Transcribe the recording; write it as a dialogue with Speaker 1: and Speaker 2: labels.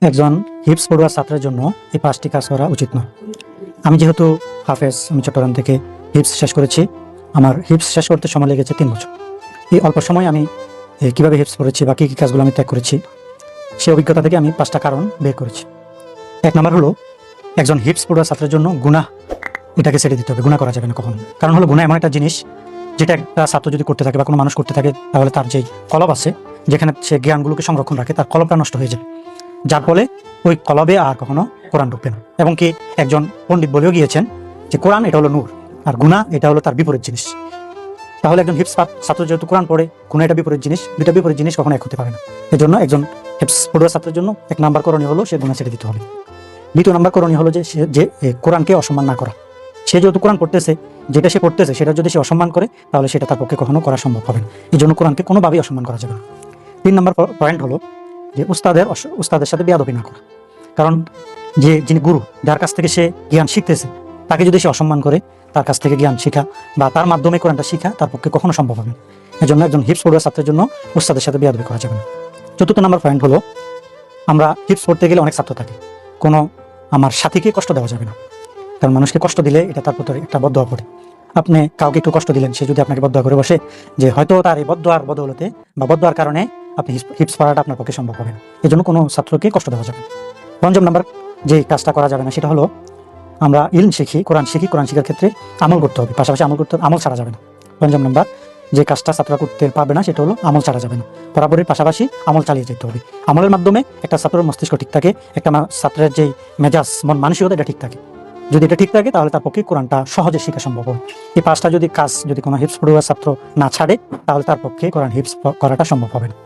Speaker 1: একজন হিপস পড়ুয়া ছাত্রের জন্য এই 5টি কাজ করা উচিত নয়। আমি যেহেতু হাফেজ, আমি চট্টগ্রাম থেকে হিপস শেষ করেছি। আমার হিপস শেষ করতে সময় লেগেছে 3 বছর। এই অল্প সময় আমি কীভাবে হিপস পড়েছি বা কী কী কাজগুলো আমি ত্যাগ করেছি, সেই অভিজ্ঞতা থেকে আমি 5টা কারণ বের করেছি। 1 নম্বর হলো, একজন হিপস পড়ুয়া ছাত্রের জন্য গুনাহ এটাকে ছেড়ে দিতে হবে। গুনাহ করা যাবে না কখনো। কারণ হলো, গুনাহ এমন একটা জিনিস যেটা একটা ছাত্র যদি করতে থাকে বা কোনো মানুষ করতে থাকে, তাহলে তার যেই কলব আছে, যেখানে সে জ্ঞানগুলোকে সংরক্ষণ রাখে, তার কলবটা নষ্ট হয়ে যায়। যার ফলে ওই কলবে আর কখনো কোরআন ঢুকবে না। এবং কি একজন পণ্ডিত বলেও গিয়েছেন যে কোরআন এটা হলো নূর, আর গুনাহ এটা হলো তার বিপরীত জিনিস। তাহলে একজন হিপস ছাত্র যেহেতু কোরআন পড়ে, গুনাহ এটা বিপরীত জিনিস, দুটা বিপরীত জিনিস কখনো এক হতে পারে না। এই জন্য একজন হিপস পড়ুয়া ছাত্রের জন্য 1 নাম্বার করণীয় হলো সে গুনাহ ছেড়ে দিতে হবে। 2 নাম্বার করণীয় হলো যে কোরআনকে অসম্মান না করা। সে যেহেতু কোরআন পড়তেছে, যেটা সে পড়তেছে সেটা যদি সে অসম্মান করে, তাহলে সেটা তার পক্ষে কখনো করা সম্ভব হবে না। এই জন্য কোরআনকে কোনোভাবেই অসম্মান করা যাবে না। 3 নাম্বার পয়েন্ট হলো যে উস্তাদের সাথে বেয়াদবি না করা। কারণ যিনি গুরু, যার কাছ থেকে সে জ্ঞান শিখতেছে, তাকে যদি সে অসম্মান করে, তার কাছ থেকে জ্ঞান শিখা বা তার মাধ্যমে কোরআনটা শিখা তার পক্ষে কখনো সম্ভব হবে না। এই জন্য একজন হিপস পড়ুয়া ছাত্রের জন্য উস্তাদের সাথে বেয়াদবি করা যাবে না। 4 নাম্বার পয়েন্ট হলো, আমরা হিপস পড়তে গেলে অনেক ছাত্র থাকে, কোনো আমার সাথীকে কষ্ট দেওয়া যাবে না। কারণ মানুষকে কষ্ট দিলে এটা তার প্রতি একটা বদদোয়া পড়ে। আপনি কাউকে একটু কষ্ট দিলেন, সে যদি আপনাকে বদদোয়া করে বসে, যে হয়তো তার এই বদদোয়ার বদৌলতে বা বদদোয়ার কারণে আপনি হিপস পড়াটা আপনার পক্ষে সম্ভব হবে না। এই জন্য কোনো ছাত্রকে কষ্ট দেওয়া যাবে না। 5 নাম্বার যে কাজটা করা যাবে না সেটা হলো, আমরা ইলম শিখি, কোরআন শিখার ক্ষেত্রে আমল করতে হবে, পাশাপাশি আমল ছাড়া যাবে না। 5 নাম্বার যে কাজটা ছাত্ররা করতে পারবে না সেটা হলো আমল ছাড়া যাবে না। বরাবরের পাশাপাশি আমল চালিয়ে যেতে হবে। আমলের মাধ্যমে একটা ছাত্রের মস্তিষ্ক ঠিক থাকে, একটা ছাত্রের যেই মেজাজ, মন মানসিকতা, এটা ঠিক থাকে। যদি এটা ঠিক থাকে, তাহলে তার পক্ষে কোরআনটা সহজে শেখা সম্ভব হবে। এই 5টা কাজ যদি কোনো হিপস পড়ুয়া ছাত্র না ছাড়ে, তাহলে তার পক্ষে কোরআন হিপস করাটা সম্ভব হবে না।